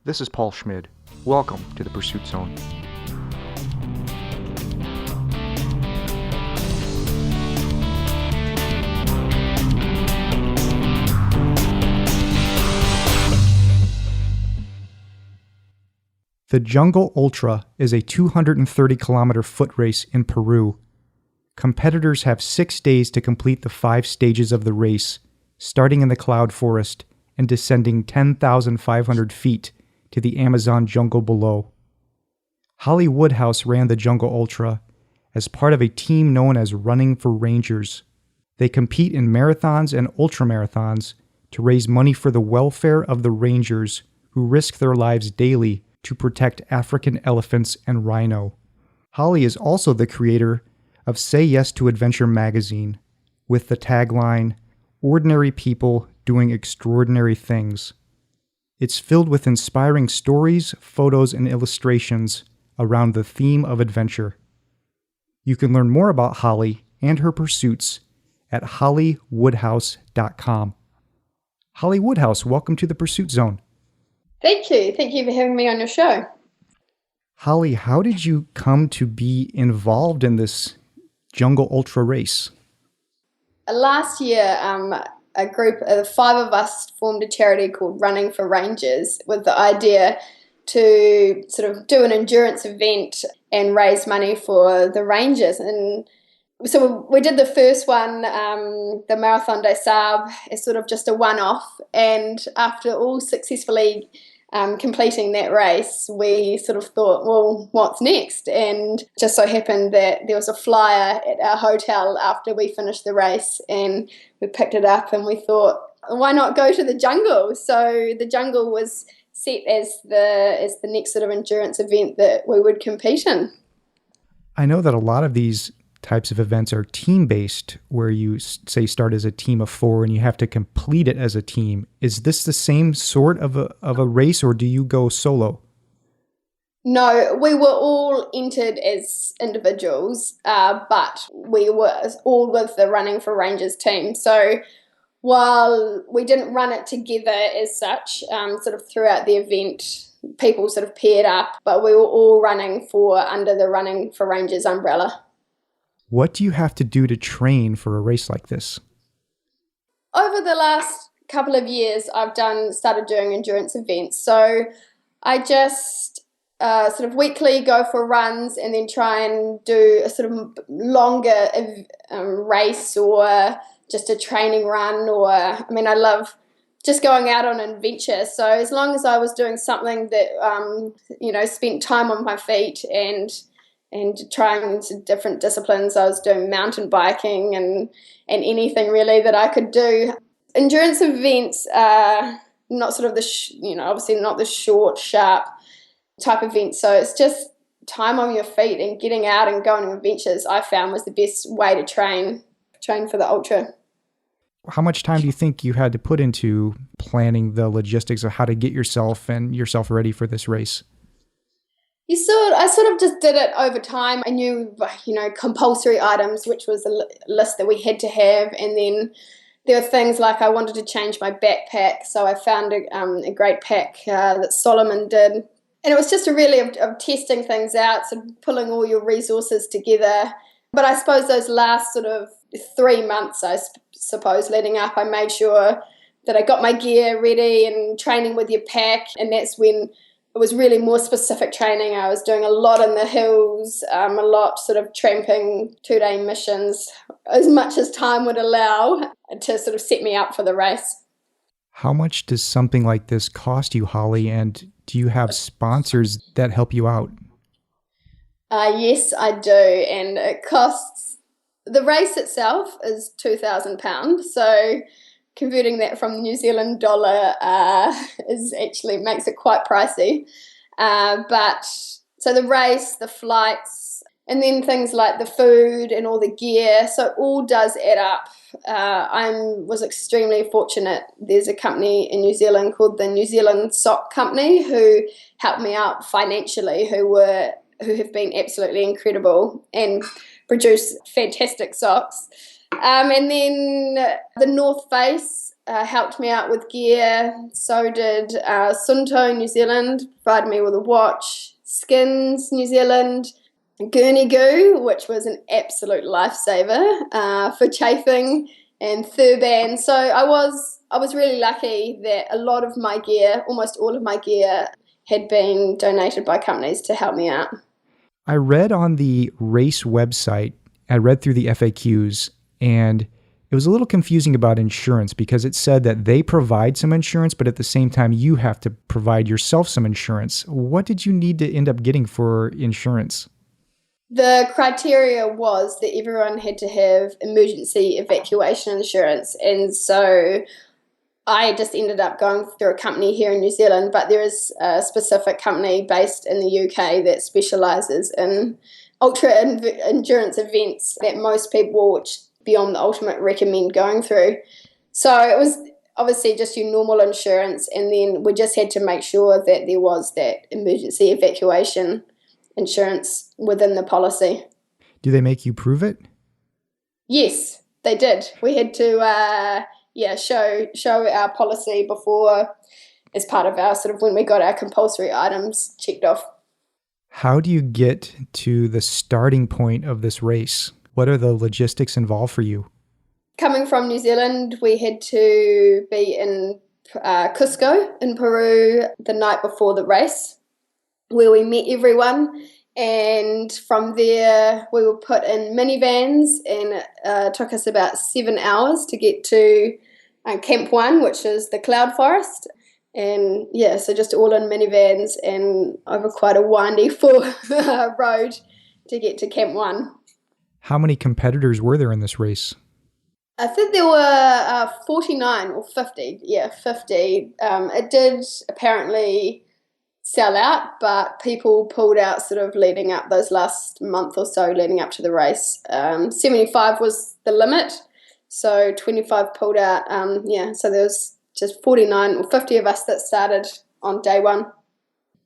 This is Paul Schmid. Welcome to the Pursuit Zone. The Jungle Ultra is a 230-kilometer foot race in Peru. Competitors have 6 days to complete the 5 stages of the race, starting in the cloud forest and descending 10,500 feet to the Amazon jungle below. Hollie Woodhouse ran the Jungle Ultra as part of a team known as Running for Rangers. They compete in marathons and ultramarathons to raise money for the welfare of the rangers who risk their lives daily to protect African elephants and rhino. Hollie is also the creator of Say Yes to Adventure magazine, with the tagline, "Ordinary people doing extraordinary things." It's filled with inspiring stories, photos, and illustrations around the theme of adventure. You can learn more about Hollie and her pursuits at holliewoodhouse.com. Hollie Woodhouse, welcome to the Pursuit Zone. Thank you. Thank you for having me on your show. Hollie, how did you come to be involved in this Jungle Ultra race? Last year, a group of 5 of us formed a charity called Running for Rangers with the idea to sort of do an endurance event and raise money for the rangers. And so we did the first one, the Marathon des Sables, as sort of just a one-off. And after all successfully completing that race, we sort of thought, well, what's next? And just so happened that there was a flyer at our hotel after we finished the race, and we picked it up and we thought, why not go to the jungle? So the jungle was set as the next sort of endurance event that we would compete in. I know that a lot of these types of events are team-based, where you say start as a team of 4 and you have to complete it as a team. Is this the same sort of a race, or do you go solo? No, we were all entered as individuals, but we were all with the Running for Rangers team. So while we didn't run it together as such, sort of throughout the event, people sort of paired up, but we were all running under the Running for Rangers umbrella. What do you have to do to train for a race like this? Over the last couple of years, I've started doing endurance events. So I just sort of weekly go for runs and then try and do a sort of longer race or just a training run. I love just going out on an adventure. So as long as I was doing something that, spent time on my feet and trying different disciplines. I was doing mountain biking and anything really that I could do. Endurance events are not sort of obviously not the short, sharp type event. So it's just time on your feet and getting out and going on adventures, I found was the best way to train for the ultra. How much time do you think you had to put into planning the logistics of how to get yourself ready for this race? I sort of just did it over time. I knew, compulsory items, which was a list that we had to have. And then there were things like I wanted to change my backpack. So I found a great pack that Solomon did. And it was just of testing things out, sort of pulling all your resources together. But I suppose those last sort of 3 months, leading up, I made sure that I got my gear ready and training with your pack. And that's when it was really more specific training. I was doing a lot in the hills, a lot sort of tramping, 2-day missions, as much as time would allow to sort of set me up for the race. How much does something like this cost you, Hollie, and do you have sponsors that help you out? Yes, I do, and it costs, the race itself is £2,000, so converting that from the New Zealand dollar makes it quite pricey. But so the race, the flights, and then things like the food and all the gear, so it all does add up. I was extremely fortunate. There's a company in New Zealand called the New Zealand Sock Company who helped me out financially, who have been absolutely incredible and produce fantastic socks. And then the North Face helped me out with gear. So did Sunto New Zealand, provided me with a watch. Skins New Zealand, Gurney Goo, which was an absolute lifesaver for chafing, and Thurban. So I was really lucky that a lot of my gear, almost all of my gear, had been donated by companies to help me out. I read on the race website, I read through the FAQs, and it was a little confusing about insurance because it said that they provide some insurance, but at the same time, you have to provide yourself some insurance. What did you need to end up getting for insurance? The criteria was that everyone had to have emergency evacuation insurance. And so I just ended up going through a company here in New Zealand, but there is a specific company based in the UK that specialises in ultra endurance events that most people, which beyond the ultimate, recommend going through. So it was obviously just your normal insurance, and then we just had to make sure that there was that emergency evacuation insurance within the policy. Do they make you prove it? Yes, they did. We had to show our policy before, as part of our sort of when we got our compulsory items checked off. How do you get to the starting point of this race? What are the logistics involved for you? Coming from New Zealand, we had to be in Cusco in Peru the night before the race, where we met everyone. And from there, we were put in minivans, and it took us about 7 hours to get to Camp 1, which is the cloud forest. And yeah, so just all in minivans and over quite a windy road to get to Camp 1. How many competitors were there in this race? I think there were 49 or 50. Yeah, 50. It did apparently sell out, but people pulled out sort of leading up those last month or so leading up to the race. 75 was the limit, so 25 pulled out. So there was just 49 or 50 of us that started on day one.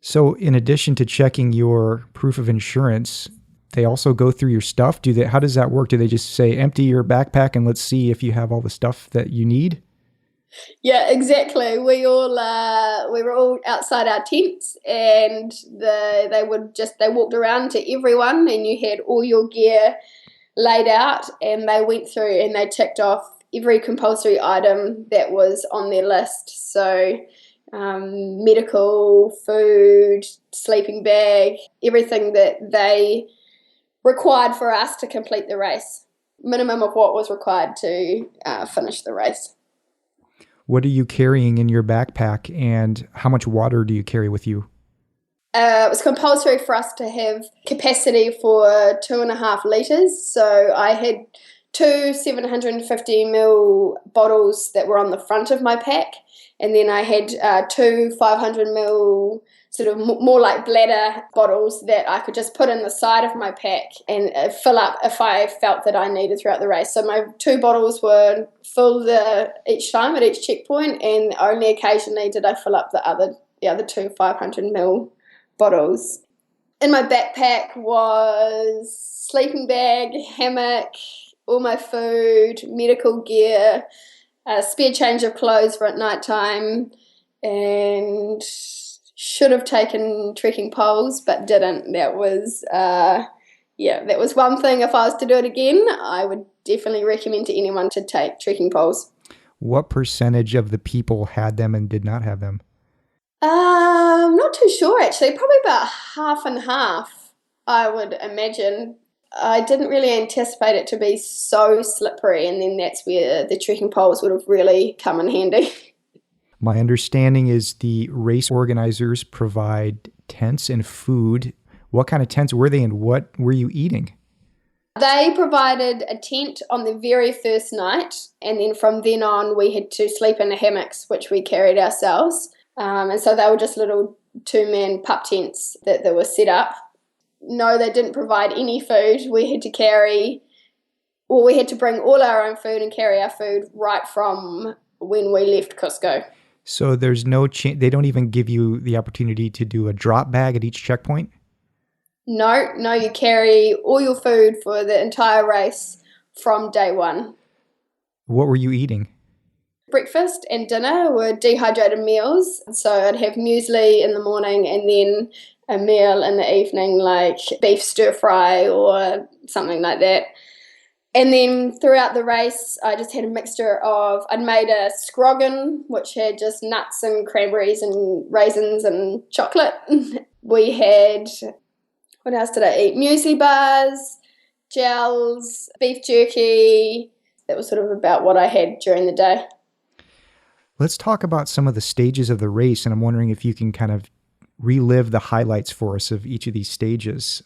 So in addition to checking your proof of insurance, they also go through your stuff? How does that work? Do they just say, empty your backpack and let's see if you have all the stuff that you need? Yeah, exactly. We were all outside our tents, and they walked around to everyone, and you had all your gear laid out, and they went through and they ticked off every compulsory item that was on their list. So medical, food, sleeping bag, everything that they required for us to complete the race. Minimum of what was required to finish the race. What are you carrying in your backpack, and how much water do you carry with you? It was compulsory for us to have capacity for 2.5 litres. So I had 2 750ml bottles that were on the front of my pack, and then I had 2 500ml sort of more like bladder bottles that I could just put in the side of my pack and fill up if I felt that I needed throughout the race. So my 2 bottles were full each time at each checkpoint, and only occasionally did I fill up the other 2 500ml bottles. In my backpack was sleeping bag, hammock, all my food, medical gear, a spare change of clothes for at night time, and should have taken trekking poles but didn't. That was one thing. If I was to do it again, I would definitely recommend to anyone to take trekking poles. What percentage of the people had them and did not have them? I'm not too sure actually. Probably about half and half, I would imagine. I didn't really anticipate it to be so slippery, and then that's where the trekking poles would have really come in handy. My understanding is the race organizers provide tents and food. What kind of tents were they, and what were you eating? They provided a tent on the very first night, and then from then on we had to sleep in the hammocks, which we carried ourselves. And so they were just little 2-man pup tents that were set up. No, they didn't provide any food. We had to bring all our own food and carry our food right from when we left Cusco. So there's no they don't even give you the opportunity to do a drop bag at each checkpoint? No, you carry all your food for the entire race from day one. What were you eating? Breakfast and dinner were dehydrated meals. So I'd have muesli in the morning and then a meal in the evening, like beef stir fry or something like that. And then throughout the race, I just had a mixture of, I'd made a scroggin, which had just nuts and cranberries and raisins and chocolate. We had, what else did I eat? Muesli bars, gels, beef jerky. That was sort of about what I had during the day. Let's talk about some of the stages of the race, and I'm wondering if you can kind of relive the highlights for us of each of these stages.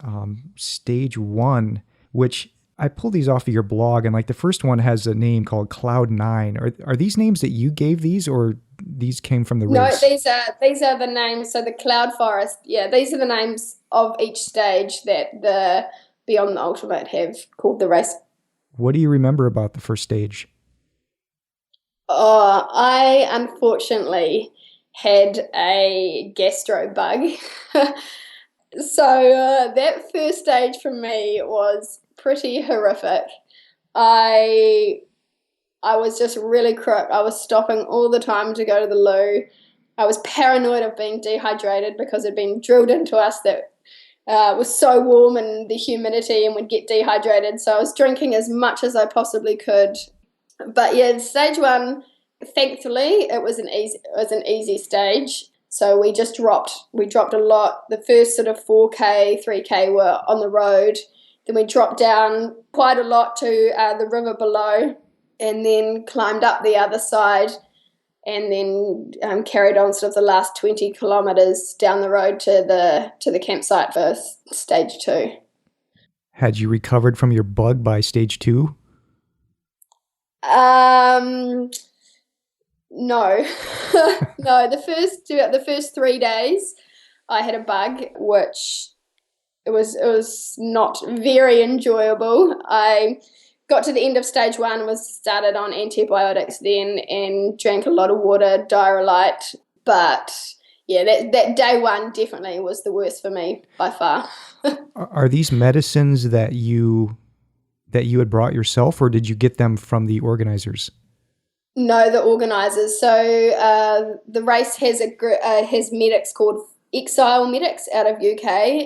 Stage 1, which I pulled these off of your blog, and like the first one has a name called Cloud 9. Are these names that you gave these, or these came from the race? No, these are the names. So the Cloud Forest, yeah, these are the names of each stage that the Beyond the Ultimate have called the race. What do you remember about the first stage? Oh, I unfortunately had a gastro bug. So that first stage for me was pretty horrific. I I was just really crook. I was stopping all the time to go to the loo. I was paranoid of being dehydrated because it had been drilled into us that it was so warm and the humidity and would get dehydrated. So I was drinking as much as I possibly could. But yeah, stage 1, thankfully, it was an easy stage. So we dropped a lot. The first sort of 4K, 3K were on the road. Then we dropped down quite a lot to the river below, and then climbed up the other side, and then carried on sort of the last 20 kilometres down the road to the campsite for stage 2. Had you recovered from your bug by stage 2? No. No, the first 3 days I had a bug, which it was not very enjoyable. I got to the end of stage 1, was started on antibiotics then, and drank a lot of water, Diarrhea-Lite. But yeah, that day 1 definitely was the worst for me by far. Are these medicines that you had brought yourself, or did you get them from the organizers? No, the organisers. So the race has medics called Exile Medics out of UK,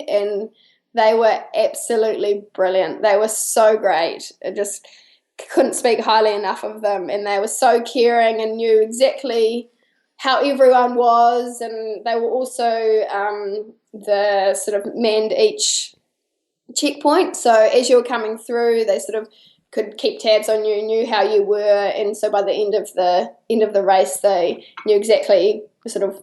and they were absolutely brilliant. They were so great. I just couldn't speak highly enough of them, and they were so caring and knew exactly how everyone was, and they were also the sort of manned each checkpoint. So as you were coming through, they sort of could keep tabs on you, knew how you were, and so by the end of the race, they knew exactly sort of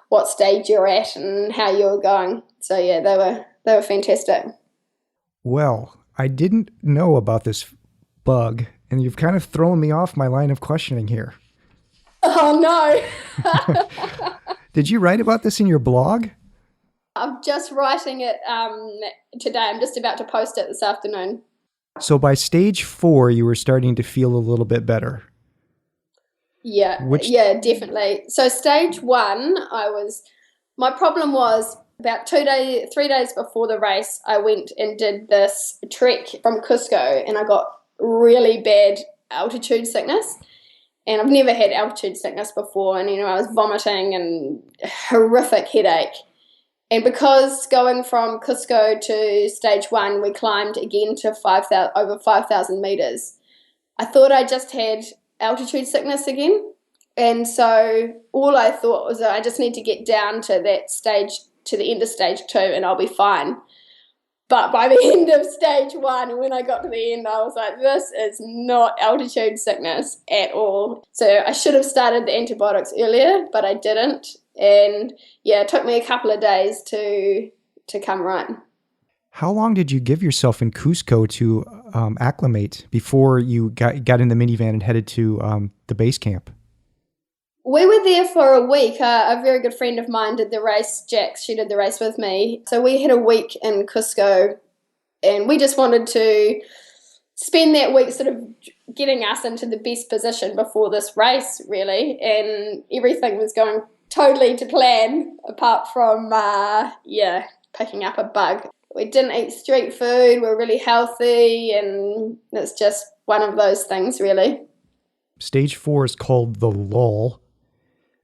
what stage you're at and how you were going. So yeah, they were fantastic. Well, I didn't know about this bug, and you've kind of thrown me off my line of questioning here. Oh no! Did you write about this in your blog? I'm just writing it today. I'm just about to post it this afternoon. So by stage 4, you were starting to feel a little bit better. Yeah, definitely. So stage 1, my problem was about 3 days before the race, I went and did this trek from Cusco, and I got really bad altitude sickness. And I've never had altitude sickness before, and I was vomiting and horrific headache. And because going from Cusco to stage 1, we climbed again to over 5,000 meters, I thought I just had altitude sickness again. And so all I thought was that I just need to get down to that stage, to the end of stage 2, and I'll be fine. But by the end of stage 1, when I got to the end, I was like, this is not altitude sickness at all. So I should have started the antibiotics earlier, but I didn't. And yeah, it took me a couple of days to come right. How long did you give yourself in Cusco to acclimate before you got in the minivan and headed to the base camp? We were there for a week. A very good friend of mine did the race, Jax. She did the race with me. So we had a week in Cusco, and we just wanted to spend that week sort of getting us into the best position before this race, really. And everything was going totally to plan, apart from, picking up a bug. We didn't eat street food. We're really healthy, and it's just one of those things, really. Stage 4 is called the lull,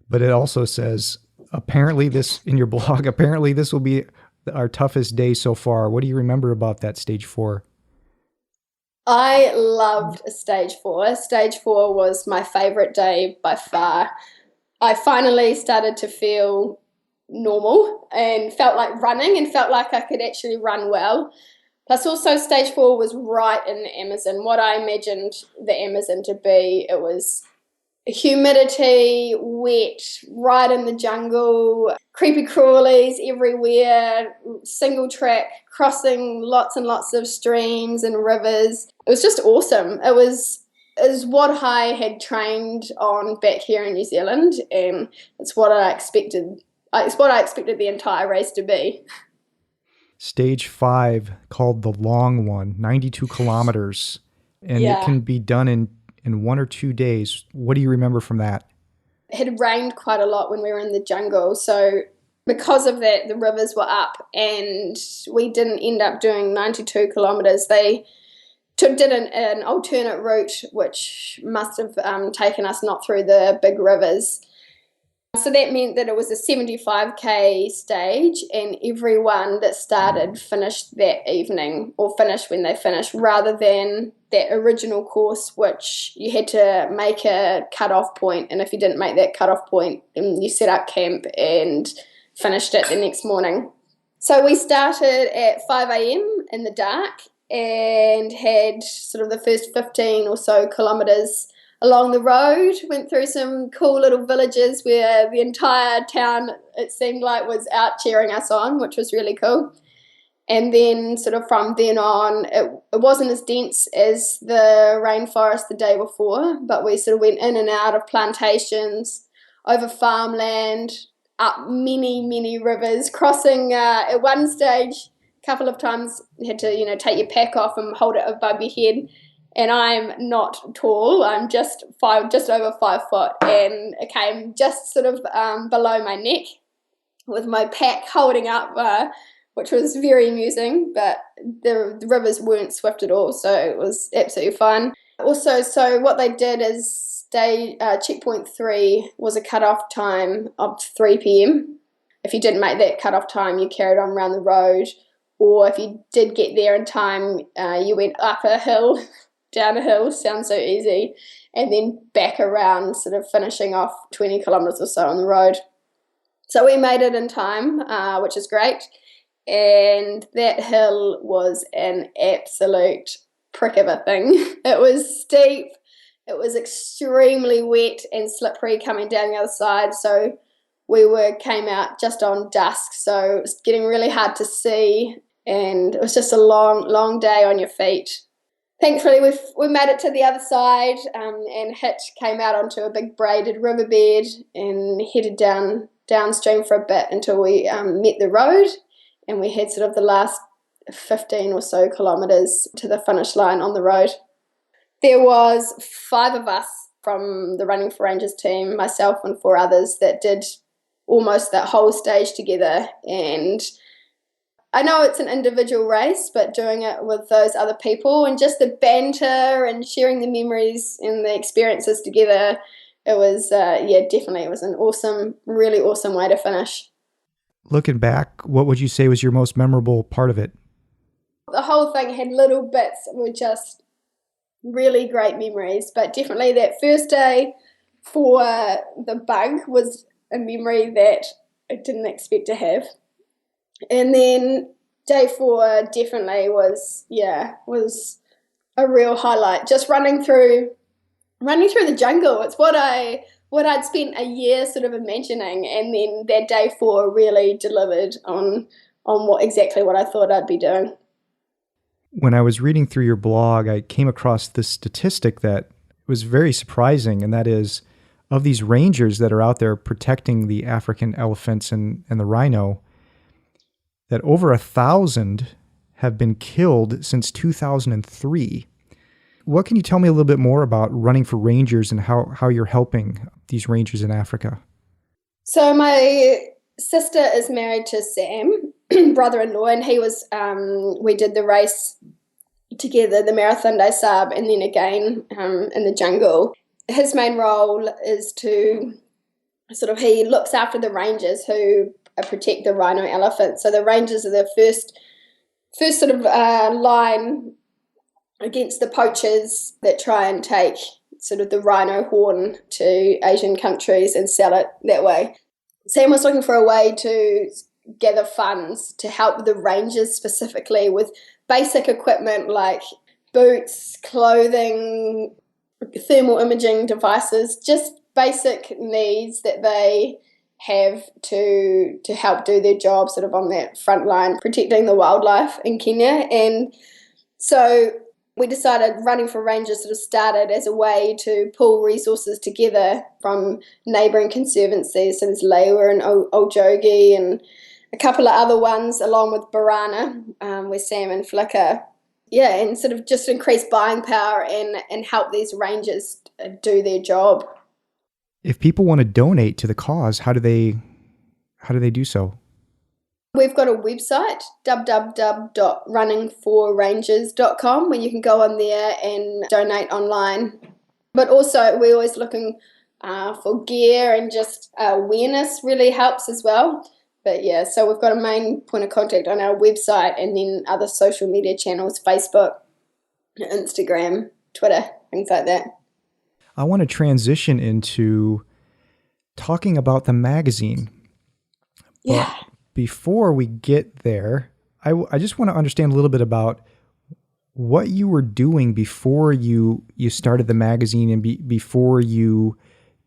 but it also says, apparently this, in your blog, apparently this will be our toughest day so far. What do you remember about that stage 4? I loved stage 4. Stage 4 was my favorite day by far. I finally started to feel normal and felt like running and felt like I could actually run well. Plus, also, stage 4 was right in the Amazon, what I imagined the Amazon to be. It was humidity, wet, right in the jungle, creepy crawlies everywhere, single track, crossing lots and lots of streams and rivers. It was just awesome. It was what I had trained on back here in New Zealand, and it's what I expected. It's what I expected the entire race to be. Stage 5, called the long one, 92 kilometers, and it Yeah. can be done in 1 or 2 days. What do you remember from that? It had rained quite a lot when we were in the jungle, so because of that, the rivers were up, and we didn't end up doing 92 kilometres. They did an alternate route, which must have taken us not through the big rivers. So that meant that it was a 75k stage, and everyone that started finished that evening, or finished when they finished, rather than that original course, which you had to make a cut-off point, and if you didn't make that cut-off point, then you set up camp and finished it the next morning. So we started at 5 a.m. in the dark and had sort of the first 15 or so kilometres along the road, went through some cool little villages where the entire town, it seemed like, was out cheering us on, which was really cool. And then sort of from then on, it wasn't as dense as the rainforest the day before, but we sort of went in and out of plantations, over farmland, up many, many rivers, crossing at one stage, a couple of times you had to, take your pack off and hold it above your head. And I'm not tall. I'm just over 5 foot, and it came just sort of below my neck with my pack holding up, which was very amusing. But the rivers weren't swift at all, so it was absolutely fun. Also, so what they did is checkpoint 3 was a cut-off time of 3 p.m. If you didn't make that cut-off time, you carried on around the road, or if you did get there in time, you went up a hill. Down a hill, sounds so easy, and then back around, sort of finishing off 20 kilometres or so on the road. So we made it in time, which is great, and that hill was an absolute prick of a thing. It was steep, it was extremely wet and slippery coming down the other side, so came out just on dusk, so it was getting really hard to see, and it was just a long, long day on your feet. Thankfully, we made it to the other side, and came out onto a big braided riverbed and headed downstream for a bit until we met the road, and we had sort of the last 15 or so kilometres to the finish line on the road. There was 5 of us from the Running for Rangers team, myself and 4 others, that did almost that whole stage together, and I know it's an individual race, but doing it with those other people and just the banter and sharing the memories and the experiences together, it was, definitely, it was an awesome, really awesome way to finish. Looking back, what would you say was your most memorable part of it? The whole thing had little bits that were just really great memories, but definitely that first day for the bug was a memory that I didn't expect to have. And then day 4 definitely was a real highlight. Just running through the jungle. It's what I'd spent a year sort of imagining, and then that day 4 really delivered on exactly what I thought I'd be doing. When I was reading through your blog, I came across this statistic that was very surprising, and that is, of these rangers that are out there protecting the African elephants and the rhino, that over 1,000 have been killed since 2003. What can you tell me a little bit more about running for rangers and how you're helping these rangers in Africa? So my sister is married to Sam, brother-in-law, and he was, we did the race together, the Marathon des Sables, and then again in the jungle. his main role is to he looks after the rangers who protect the rhino elephant. So the rangers are the first line against the poachers that try and take the rhino horn to Asian countries and sell it that way. Sam was looking for a way to gather funds to help the rangers specifically with basic equipment like boots, clothing, thermal imaging devices, just basic needs that they have to help do their job on that front line protecting the wildlife in Kenya. And so we decided Running for Rangers started as a way to pull resources together from neighbouring conservancies. So there's Lewa and Oljogi and a couple of other ones along with Barana, where Sam and Flicker, and just increase buying power and help these rangers do their job. If people want to donate to the cause, how do they do so? We've got a website, www.runningforrangers.com, where you can go on there and donate online. But also we're always looking for gear, and just awareness really helps as well. But so we've got a main point of contact on our website, and then other social media channels, Facebook, Instagram, Twitter, things like that. I want to transition into talking about the magazine. Yeah. But before we get there, I just want to understand a little bit about what you were doing before you started the magazine and before you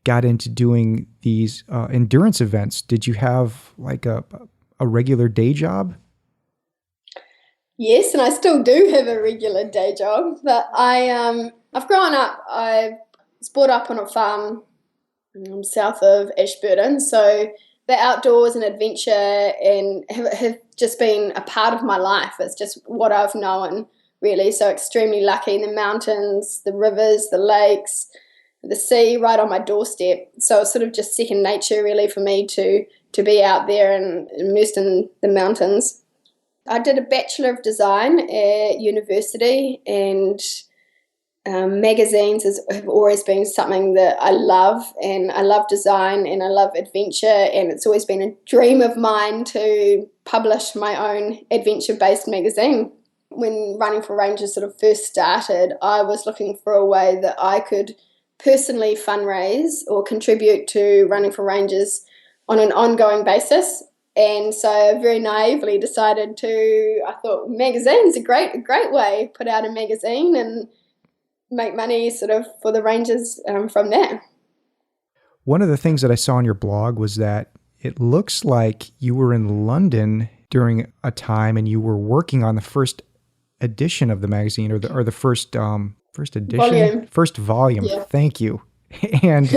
got into doing these endurance events. Did you have like a regular day job? Yes, and I still do have a regular day job, but I've grown up, I was brought up on a farm south of Ashburton, so the outdoors and adventure and have just been a part of my life. It's just what I've known, really. So extremely lucky. The mountains, the rivers, the lakes, the sea right on my doorstep. So it's just second nature, really, for me to be out there and immersed in the mountains. I did a Bachelor of Design at university, and magazines have always been something that I love, and I love design and I love adventure, and it's always been a dream of mine to publish my own adventure-based magazine. When Running for Rangers first started, I was looking for a way that I could personally fundraise or contribute to Running for Rangers on an ongoing basis. And so I very naively decided I thought magazine's a great way, put out a magazine and make money for the Rangers from there. One of the things that I saw on your blog was that it looks like you were in London during a time and you were working on the first edition of the magazine, or the first edition? First volume. Yeah. Thank you. And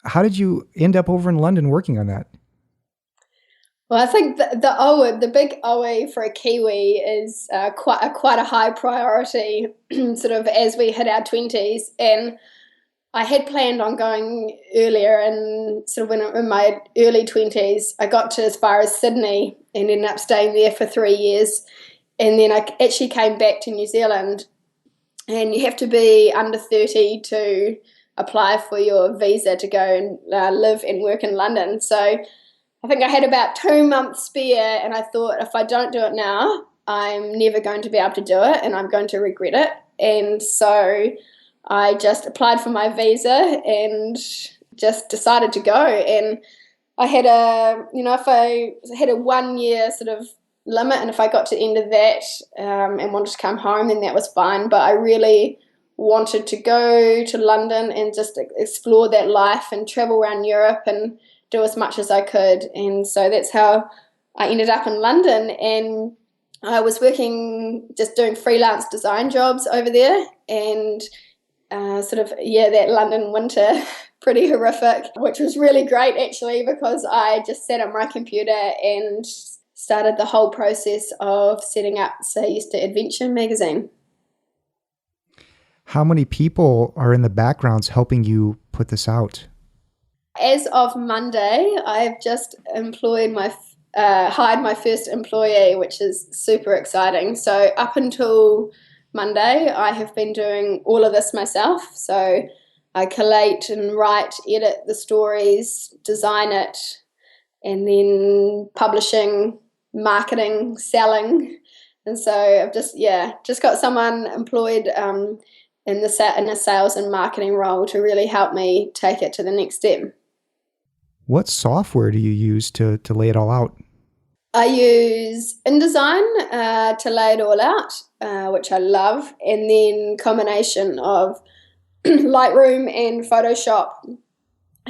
how did you end up over in London working on that? Well, I think the big OE for a Kiwi is quite a high priority as we hit our 20s. And I had planned on going earlier, and when in my early 20s, I got to as far as Sydney and ended up staying there for 3 years. And then I actually came back to New Zealand, and you have to be under 30 to apply for your visa to go and live and work in London. So I think I had about 2 months spare, and I thought, if I don't do it now, I'm never going to be able to do it, and I'm going to regret it. And so I just applied for my visa and just decided to go. And I had if I had a 1 year limit, and if I got to the end of that and wanted to come home, then that was fine. But I really wanted to go to London and just explore that life and travel around Europe and do as much as I could. And so that's how I ended up in London, and I was working, just doing freelance design jobs over there, and that London winter, pretty horrific, which was really great actually, because I just sat at my computer and started the whole process of setting up Say Yes to Adventure magazine. How many people are in the backgrounds helping you put this out? As of Monday, I've just hired my first employee, which is super exciting. So up until Monday, I have been doing all of this myself. So I collate and write, edit the stories, design it, and then publishing, marketing, selling. And so I've just got someone employed in a sales and marketing role to really help me take it to the next step. What software do you use to lay it all out? I use InDesign to lay it all out, which I love, and then combination of Lightroom and Photoshop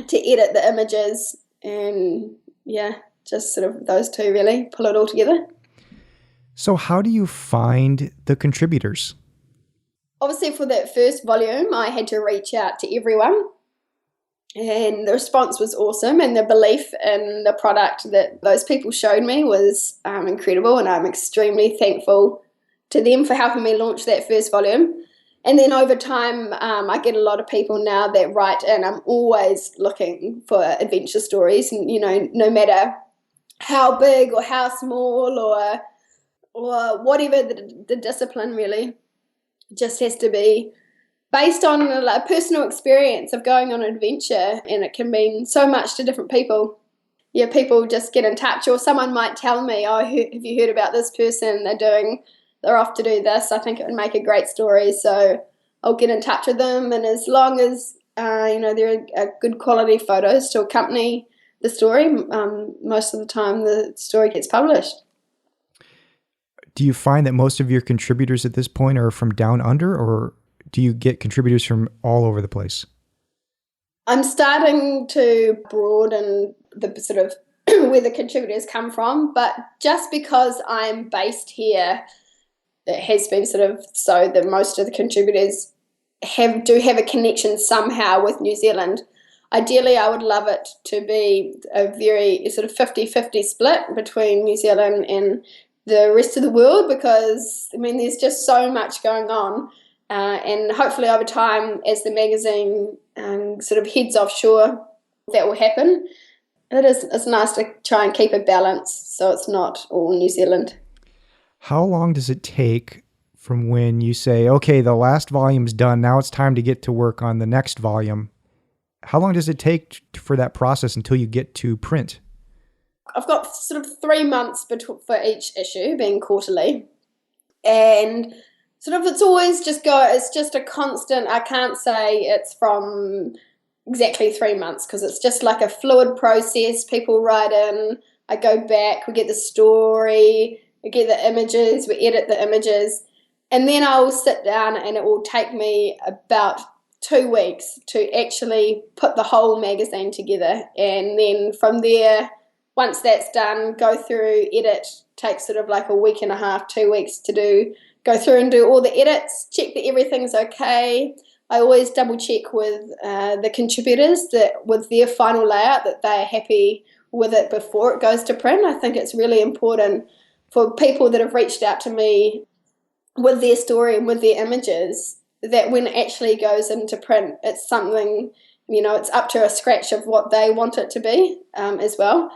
to edit the images, and just sort of those two really pull it all together. So how do you find the contributors? Obviously, for that first volume, I had to reach out to everyone, and the response was awesome, and the belief in the product that those people showed me was incredible, and I'm extremely thankful to them for helping me launch that first volume. And then over time, I get a lot of people now that write in. I'm always looking for adventure stories, and no matter how big or how small or whatever the discipline, really, just has to be based on a personal experience of going on an adventure, and it can mean so much to different people. Yeah, people just get in touch, or someone might tell me, "Oh, have you heard about this person? They're off to do this. I think it would make a great story." So I'll get in touch with them, and as long as there are good quality photos to accompany the story, most of the time the story gets published. Do you find that most of your contributors at this point are from down under, or do you get contributors from all over the place? I'm starting to broaden the sort of where the contributors come from, but just because I'm based here, it has been sort of so that most of the contributors do have a connection somehow with New Zealand. Ideally, I would love it to be a very sort of 50-50 split between New Zealand and the rest of the world, because there's just so much going on, and hopefully over time, as the magazine sort of heads offshore, that will happen. It's nice to try and keep a balance so it's not all New Zealand. How long does it take from when you say, okay, the last volume's done, now it's time to get to work on the next volume? How long does it take for that process until you get to print? I've got sort of 3 months for each issue, being quarterly. And sort of it's just a constant, I can't say it's from exactly 3 months, because it's just like a fluid process. People write in, I go back, we get the story, we get the images, we edit the images, and then I'll sit down and it will take me about 2 weeks to actually put the whole magazine together. And then from there, once that's done, go through, edit, takes sort of like a week and a half, 2 weeks to go through and do all the edits, check that everything's okay. I always double check with the contributors that with their final layout that they're happy with it before it goes to print. I think it's really important for people that have reached out to me with their story and with their images, that when it actually goes into print, it's something, it's up to a scratch of what they want it to be as well.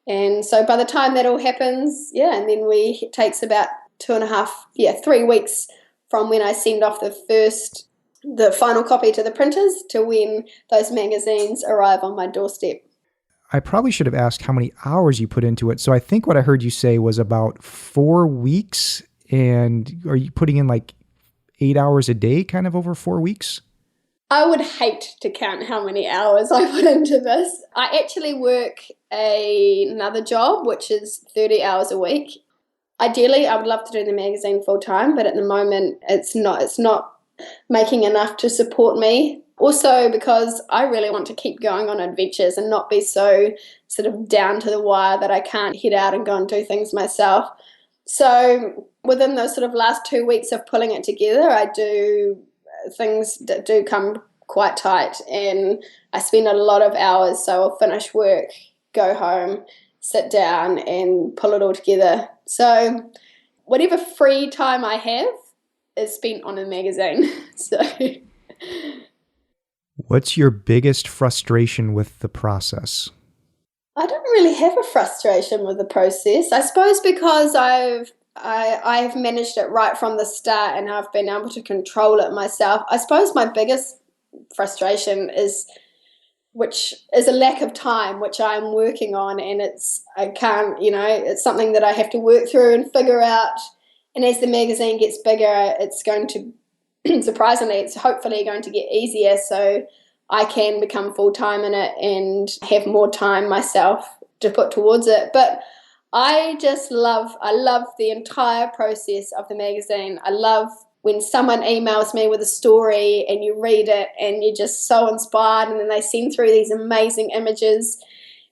And so by the time that all happens, and then it takes about 3 weeks from when I send off the final copy to the printers to when those magazines arrive on my doorstep. I probably should have asked how many hours you put into it. So I think what I heard you say was about 4 weeks. And are you putting in like 8 hours a day kind of over 4 weeks? I would hate to count how many hours I put into this. I actually work another job, which is 30 hours a week. Ideally, I would love to do the magazine full time, but at the moment it's not making enough to support me. Also because I really want to keep going on adventures and not be so sort of down to the wire that I can't head out and go and do things myself. So within those sort of last 2 weeks of pulling it together, things that do come quite tight, and I spend a lot of hours. So I'll finish work, go home, sit down and pull it all together. So whatever free time I have is spent on a magazine. So what's your biggest frustration with the process? I don't really have a frustration with the process. I suppose because I've managed it right from the start and I've been able to control it myself. I suppose my biggest frustration which is a lack of time, which I'm working on, and it's something that I have to work through and figure out. And as the magazine gets bigger, it's going to, surprisingly, it's hopefully going to get easier, so I can become full-time in it and have more time myself to put towards it. But I love the entire process of the magazine. I love when someone emails me with a story and you read it and you're just so inspired, and then they send through these amazing images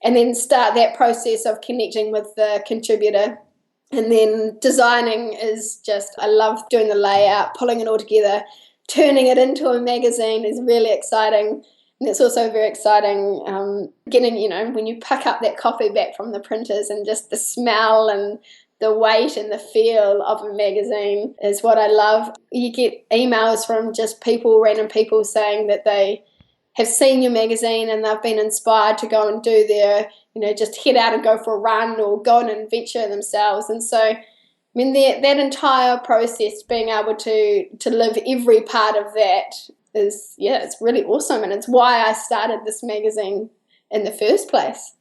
and then start that process of connecting with the contributor. And then designing is just, I love doing the layout, pulling it all together, turning it into a magazine is really exciting. And it's also very exciting getting, when you pick up that copy back from the printers, and just the smell and the weight and the feel of a magazine is what I love. You get emails from just random people saying that they have seen your magazine and they've been inspired to go and do their, just head out and go for a run or go on an adventure themselves. And so, I mean, that entire process, being able to live every part of that is, it's really awesome. And it's why I started this magazine in the first place.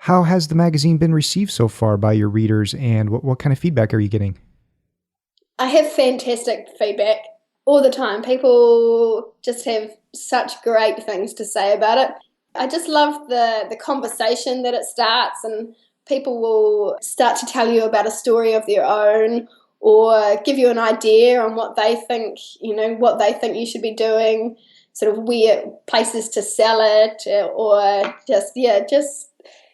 How has the magazine been received so far by your readers, and what kind of feedback are you getting? I have fantastic feedback all the time. People just have such great things to say about it. I just love the conversation that it starts, and people will start to tell you about a story of their own, or give you an idea on what they think you should be doing, sort of where places to sell it, or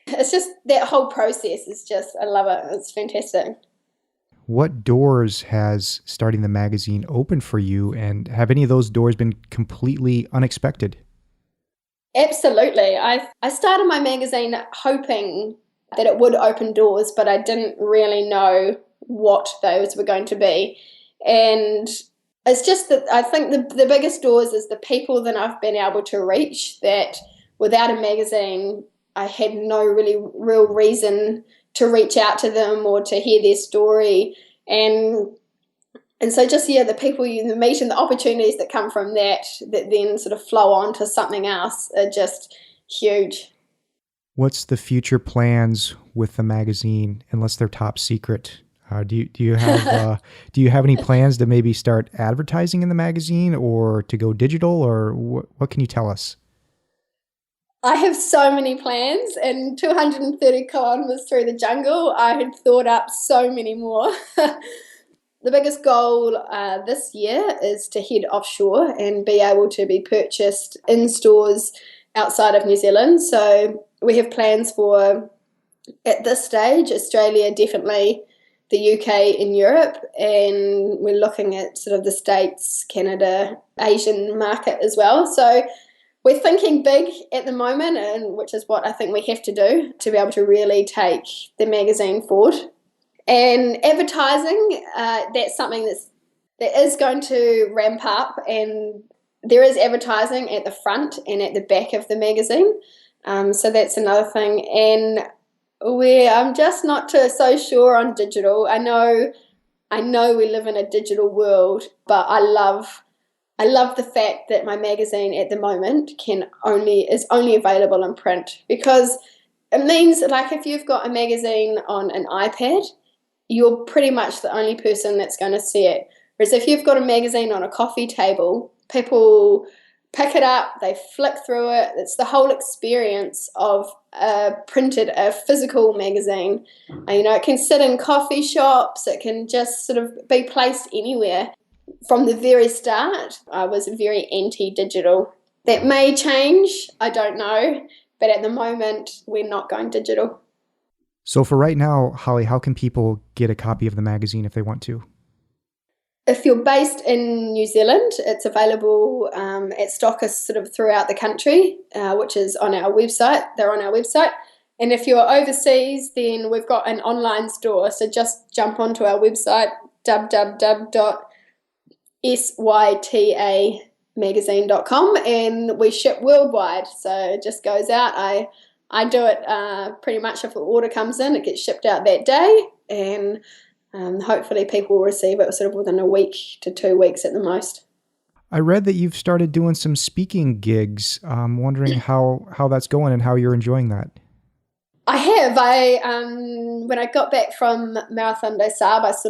it's just that whole process is just, I love it. It's fantastic. What doors has starting the magazine opened for you, and have any of those doors been completely unexpected? Absolutely. I started my magazine hoping that it would open doors, but I didn't really know what those were going to be. And it's just that I think the biggest doors is the people that I've been able to reach, that without a magazine, I had no really real reason to reach out to them or to hear their story. And so just, the people you meet and the opportunities that come from that then sort of flow on to something else are just huge. What's the future plans with the magazine, unless they're top secret? Do you have do you have any plans to maybe start advertising in the magazine, or to go digital, or what can you tell us? I have so many plans, and 230 kilometres through the jungle, I had thought up so many more. The biggest goal this year is to head offshore and be able to be purchased in stores outside of New Zealand. So we have plans for, at this stage, Australia, definitely the UK and Europe, and we're looking at sort of the States, Canada, Asian market as well. So we're thinking big at the moment, and which is what I think we have to do to be able to really take the magazine forward. And advertising, that's something that is going to ramp up, and there is advertising at the front and at the back of the magazine. So that's another thing. And I'm just not so sure on digital. I know we live in a digital world, but I love the fact that my magazine at the moment is only available in print, because it means, like, if you've got a magazine on an iPad, you're pretty much the only person that's going to see it. Whereas if you've got a magazine on a coffee table, people pick it up, they flick through it. It's the whole experience of a physical magazine. It can sit in coffee shops. It can just sort of be placed anywhere. From the very start, I was very anti-digital. That may change, I don't know, but at the moment, we're not going digital. So for right now, Hollie, how can people get a copy of the magazine if they want to? If you're based in New Zealand, it's available at stockists sort of throughout the country, which is on our website. They're on our website. And if you're overseas, then we've got an online store. So just jump onto our website, www.sytamagazine.com, and we ship worldwide. So it just goes out. I do it pretty much if an order comes in, it gets shipped out that day, and hopefully people will receive it sort of within a week to 2 weeks at the most. I read that you've started doing some speaking gigs. I'm wondering how that's going and how you're enjoying that. I have. When I got back from Marathon des Sables,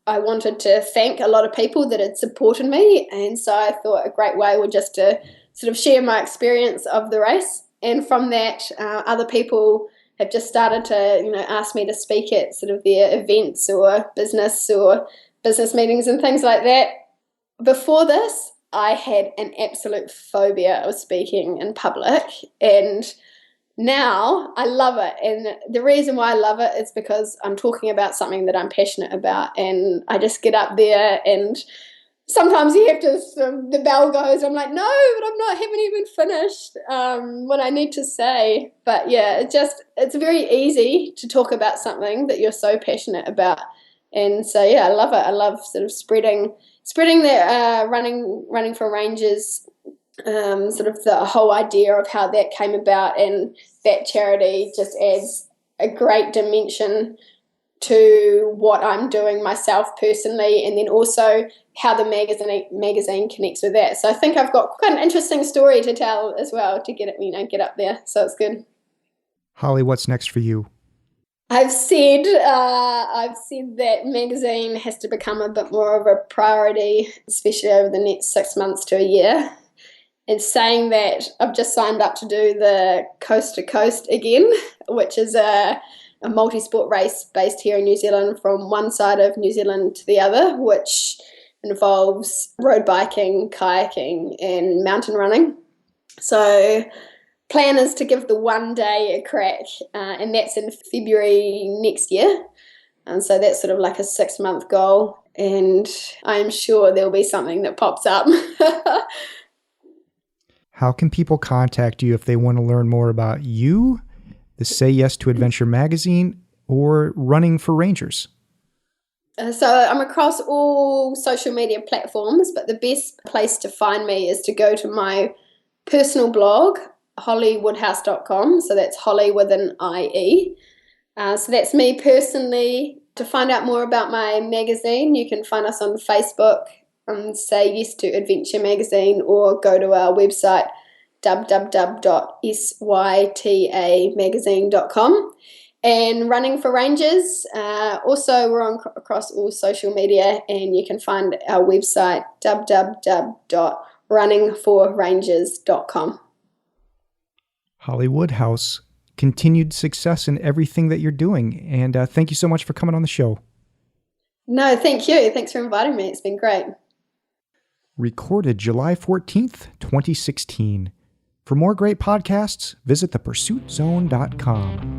I wanted to thank a lot of people that had supported me, and so I thought a great way would just to sort of share my experience of the race. And from that, other people have just started to ask me to speak at sort of their events or business meetings and things like that. Before this, I had an absolute phobia of speaking in public, and now I love it. And the reason why I love it is because I'm talking about something that I'm passionate about, and I just get up there, and sometimes you have to, the bell goes, I'm like, no, but haven't even finished what I need to say. But yeah, it's very easy to talk about something that you're so passionate about. And so yeah, I love it. I love sort of spreading the running for ranges, sort of the whole idea of how that came about, and that charity just adds a great dimension to what I'm doing myself personally, and then also how the magazine connects with that. So I think I've got quite an interesting story to tell as well to get up there. So it's good. Hollie, what's next for you? I've said that magazine has to become a bit more of a priority, especially over the next 6 months to a year. And saying that, I've just signed up to do the Coast to Coast again, which is a multi-sport race based here in New Zealand from one side of New Zealand to the other, which involves road biking, kayaking, and mountain running. So plan is to give the 1 day a crack, and that's in February next year. And so that's sort of like a 6-month goal, and I'm sure there'll be something that pops up. How can people contact you if they want to learn more about you, the Say Yes to Adventure magazine, or running for Rangers? So I'm across all social media platforms, but the best place to find me is to go to my personal blog, holliewoodhouse.com. So that's Hollie with an IE. So that's me personally. To find out more about my magazine, you can find us on Facebook, Say Yes to Adventure magazine, or go to our website, www.sytamagazine.com. And Running for Rangers, also we're across all social media, and you can find our website, www.runningforrangers.com. Hollie Woodhouse, continued success in everything that you're doing, and thank you so much for coming on the show. No, thank you. Thanks for inviting me. It's been great. Recorded July 14th, 2016. For more great podcasts, visit thepursuitzone.com.